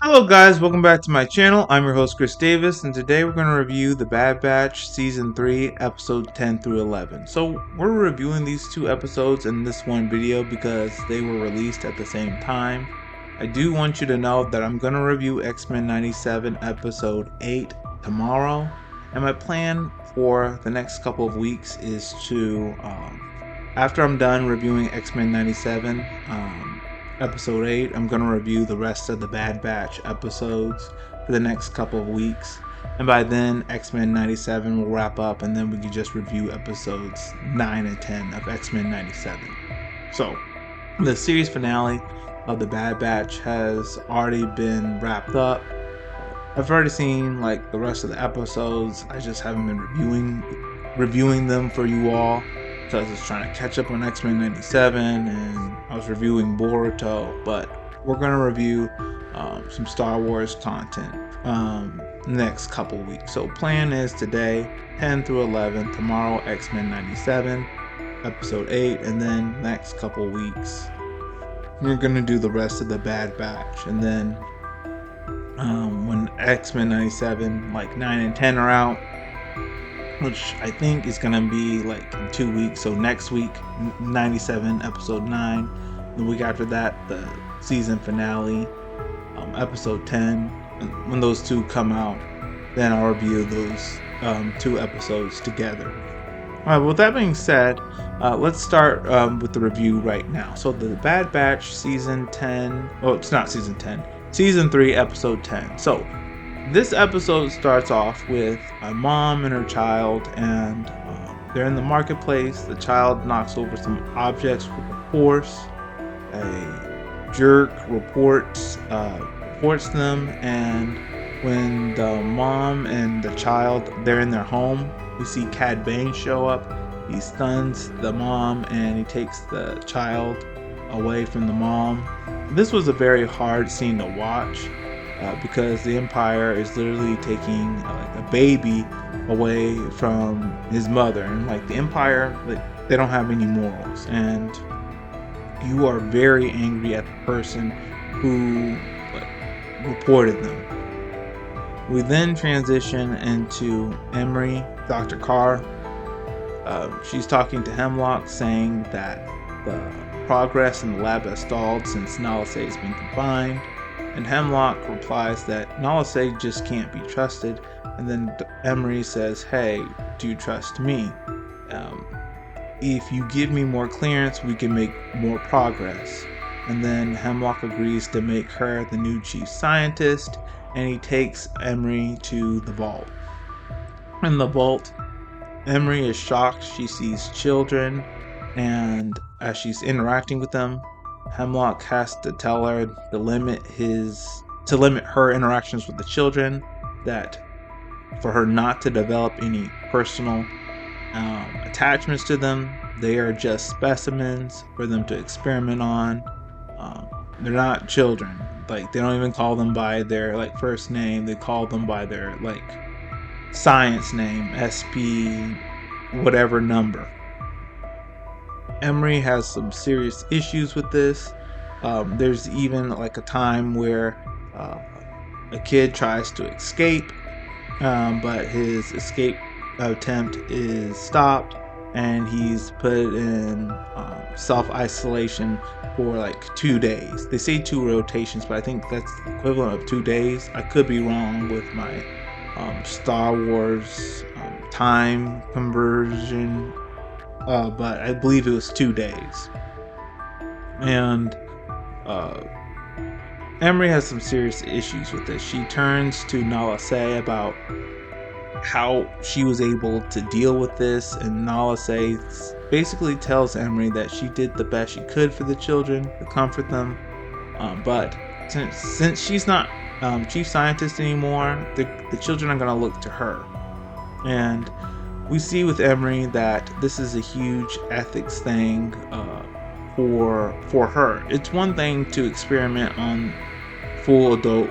Hello guys, welcome back to my channel. I'm your host Chris Davis, and today we're going to review The Bad Batch Season 3, Episode 10 through 11. So we're reviewing these two episodes in this one video because they were released at the same time. I do want you to know that I'm going to review X-Men 97 Episode 8 tomorrow, and my plan for the next couple of weeks is to, after I'm done reviewing X-Men 97, Episode 8, I'm going to review the rest of the Bad Batch episodes for the next couple of weeks. And by then, X-Men 97 will wrap up, and then we can just review episodes 9 and 10 of X-Men 97. So, the series finale of the Bad Batch has already been wrapped up. I've already seen like the rest of the episodes. I just haven't been reviewing them for you all, because I was trying to catch up on X-Men 97 and I was reviewing Boruto, but we're going to review some Star Wars content next couple weeks. So plan is today 10 through 11, tomorrow X-Men 97 episode 8, and then next couple weeks we're going to do the rest of the Bad Batch. And then when X-Men 97 like 9 and 10 are out, which I think is going to be like in 2 weeks. So next week, 97, episode 9. The week after that, the season finale, episode 10. And when those two come out, then I'll review those two episodes together. Alright, with that being said, let's start with the review right now. So the Bad Batch season 10, oh, it's not season 10, season 3, episode 10. So this episode starts off with a mom and her child, and they're in the marketplace. The child knocks over some objects with a force. A jerk reports them, and when the mom and the child, they're in their home, we see Cad Bane show up. He stuns the mom and he takes the child away from the mom. This was a very hard scene to watch. Because the Empire is literally taking a baby away from his mother, and like the Empire, they don't have any morals, and you are very angry at the person who reported them. We then transition into Emery, Dr. Carr. She's talking to Hemlocks, saying that the progress in the lab has stalled since Nala Se has been confined. And Hemlock replies that Nala Se just can't be trusted. And then Emery says, hey, do you trust me? If you give me more clearance, we can make more progress. And then Hemlock agrees to make her the new chief scientist, and he takes Emery to the vault. In the vault, Emery is shocked. She sees children, and as she's interacting with them, Hemlock has to tell her to limit her interactions with the children, that for her not to develop any personal attachments to them. They are just specimens for them to experiment on. They're not children. Like, they don't even call them by their like first name. They call them by their like science name, SP whatever number. Emery has some serious issues with this. There's even like a time where a kid tries to escape, but his escape attempt is stopped, and he's put in self-isolation for like 2 days. They say 2 rotations, but I think that's the equivalent of 2 days. I could be wrong with my Star Wars time conversion. But I believe it was 2 days. And Emery has some serious issues with this. She turns to Nala Se about how she was able to deal with this, and Nala Se basically tells Emery that she did the best she could for the children to comfort them. But since she's not chief scientist anymore, the children are going to look to her. And we see with Emery that this is a huge ethics thing for her. It's one thing to experiment on full adult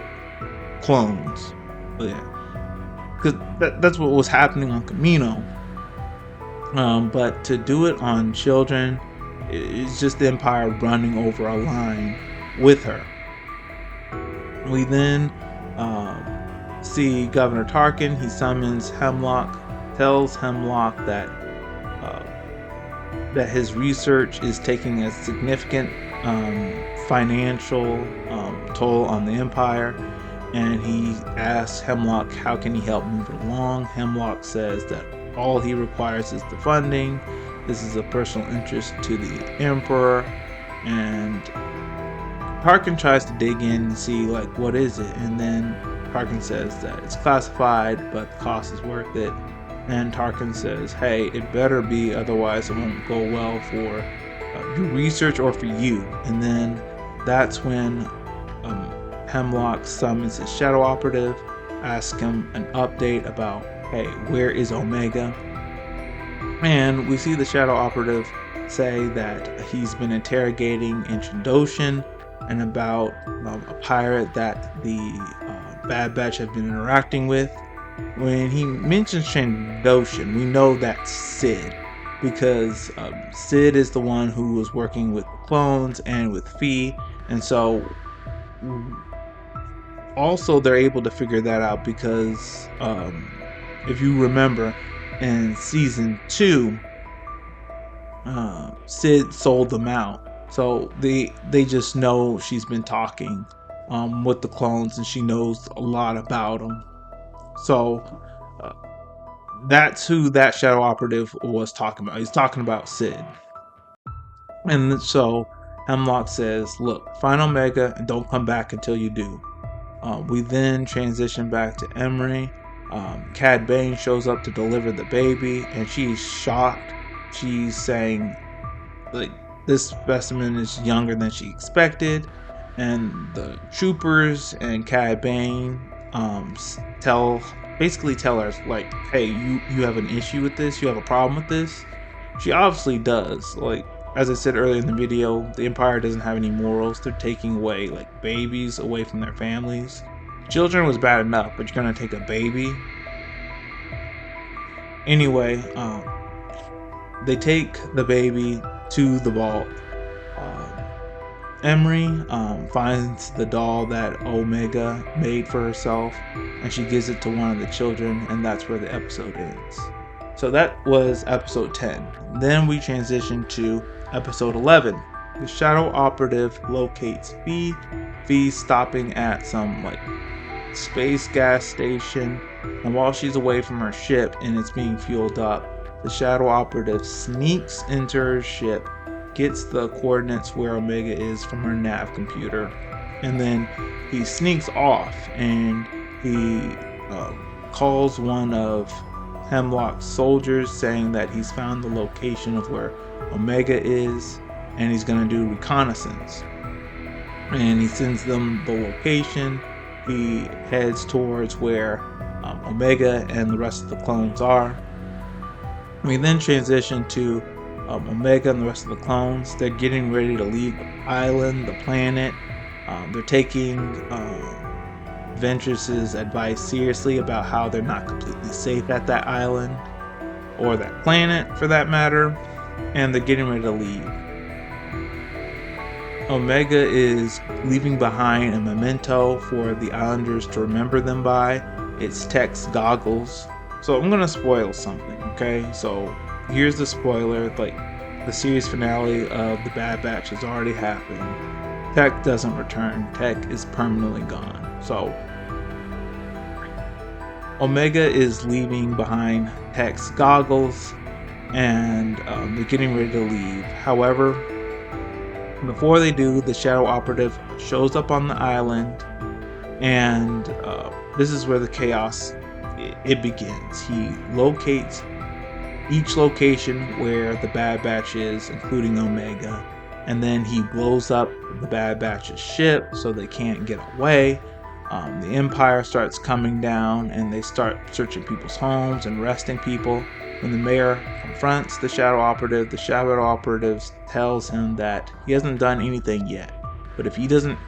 clones, because that's what was happening on Camino. But to do it on children, it's just the Empire running over a line with her. We then see Governor Tarkin. He summons Hemlock, tells Hemlock that his research is taking a significant financial toll on the Empire, and he asks Hemlock how can he help move it along. Hemlock says that all he requires is the funding. This is a personal interest to the Emperor, and Tarkin tries to dig in and see like what is it, and then Tarkin says that it's classified, but the cost is worth it. And Tarkin says, hey, it better be, otherwise it won't go well for your research or for you. And then that's when Hemlock summons his shadow operative, asks him an update about, hey, where is Omega? And we see the shadow operative say that he's been interrogating in Trandoshan and about a pirate that the Bad Batch have been interacting with. When he mentions Trandoshan, we know that's Sid, because Sid is the one who was working with clones and with Fee, and so also they're able to figure that out because if you remember in season 2, Sid sold them out, so they just know she's been talking with the clones and she knows a lot about them. So that's who that shadow operative was talking about. He's talking about Sid. And so Hemlock says, look, find Omega and don't come back until you do. We then transition back to Emery. Cad Bane shows up to deliver the baby, and she's shocked. She's saying, like, this specimen is younger than she expected. And the troopers and Cad Bane basically tell her, like, hey, you have an issue with this, you have a problem with this. She obviously does. Like, as I said earlier in the video, the Empire doesn't have any morals. They're taking away like babies away from their families. Children was bad enough, but you're gonna take a baby. Anyway, they take the baby to the vault. Emery finds the doll that Omega made for herself, and she gives it to one of the children, and that's where the episode ends. So that was episode 10. Then we transition to episode 11. The shadow operative locates Fee. Fee's stopping at some like space gas station, and while she's away from her ship and it's being fueled up, the shadow operative sneaks into her ship, gets the coordinates where Omega is from her nav computer, and then he sneaks off and he calls one of Hemlock's soldiers saying that he's found the location of where Omega is and he's going to do reconnaissance. And he sends them the location. He heads towards where Omega and the rest of the clones are. We then transition to Omega and the rest of the clones. They're getting ready to leave the island, the planet. They're taking Ventress's advice seriously about how they're not completely safe at that island, or that planet for that matter, and they're getting ready to leave. Omega is leaving behind a memento for the Islanders to remember them by. It's Tech's goggles. So I'm gonna spoil something, okay? So here's the spoiler, like the series finale of the Bad Batch has already happened. Tech doesn't return. Tech is permanently gone. So Omega is leaving behind Tech's goggles, and they're getting ready to leave. However, before they do, the shadow operative shows up on the island, and this is where the chaos it begins. He locates each location where the Bad Batch is, including Omega, and then he blows up the Bad Batch's ship so they can't get away. The Empire starts coming down, and they start searching people's homes and arresting people. When the mayor confronts the shadow operative tells him that he hasn't done anything yet, but if he doesn't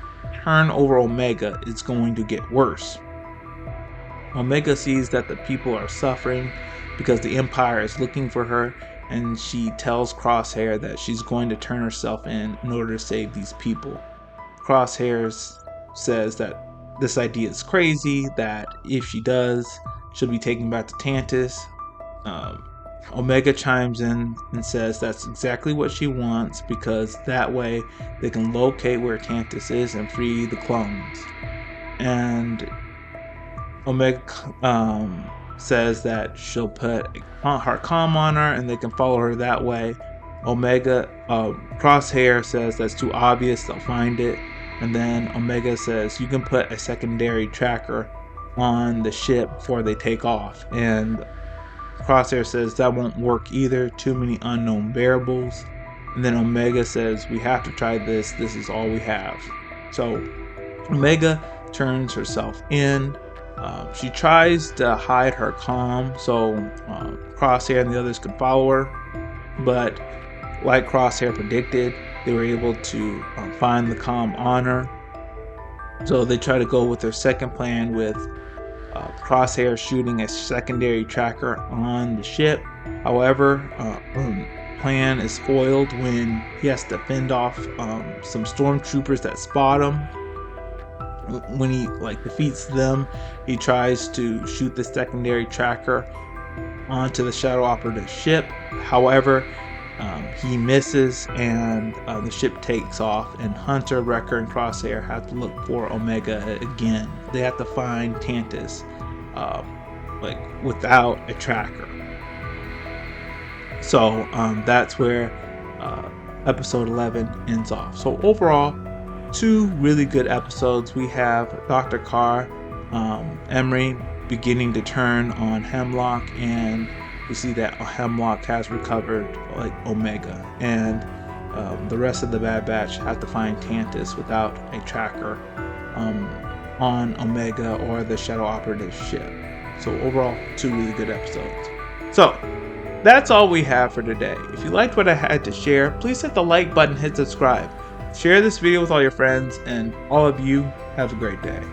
turn over Omega, it's going to get worse. Omega sees that the people are suffering because the Empire is looking for her, and she tells Crosshair that she's going to turn herself in order to save these people. Crosshair says that this idea is crazy, that if she does, she'll be taken back to Tantiss. Omega chimes in and says that's exactly what she wants, because that way they can locate where Tantiss is and free the clones. And Omega says that she'll put her comm on her and they can follow her that way. Omega Crosshair says that's too obvious, they'll find it. And then Omega says you can put a secondary tracker on the ship before they take off. And Crosshair says that won't work either, too many unknown variables. And then Omega says we have to try this is all we have. So Omega turns herself in. She tries to hide her comm so Crosshair and the others could follow her, but like Crosshair predicted, they were able to find the comm on her. So they try to go with their second plan, with Crosshair shooting a secondary tracker on the ship. However, plan is foiled when he has to fend off some stormtroopers that spot him. When he defeats them, he tries to shoot the secondary tracker onto the shadow operative ship. However, he misses and the ship takes off, and Hunter, Wrecker, and Crosshair have to look for Omega again. They have to find Tantiss without a tracker. So that's where episode 11 ends off. So overall, 2 really good episodes. We have Dr. Carr, Emery beginning to turn on Hemlock, and we see that Hemlock has recovered Omega, and the rest of the Bad Batch have to find Tantiss without a tracker on Omega or the Shadow Operative ship. So overall, 2 really good episodes. So that's all we have for today. If you liked what I had to share, please hit the like button, hit subscribe. Share this video with all your friends, and all of you have a great day.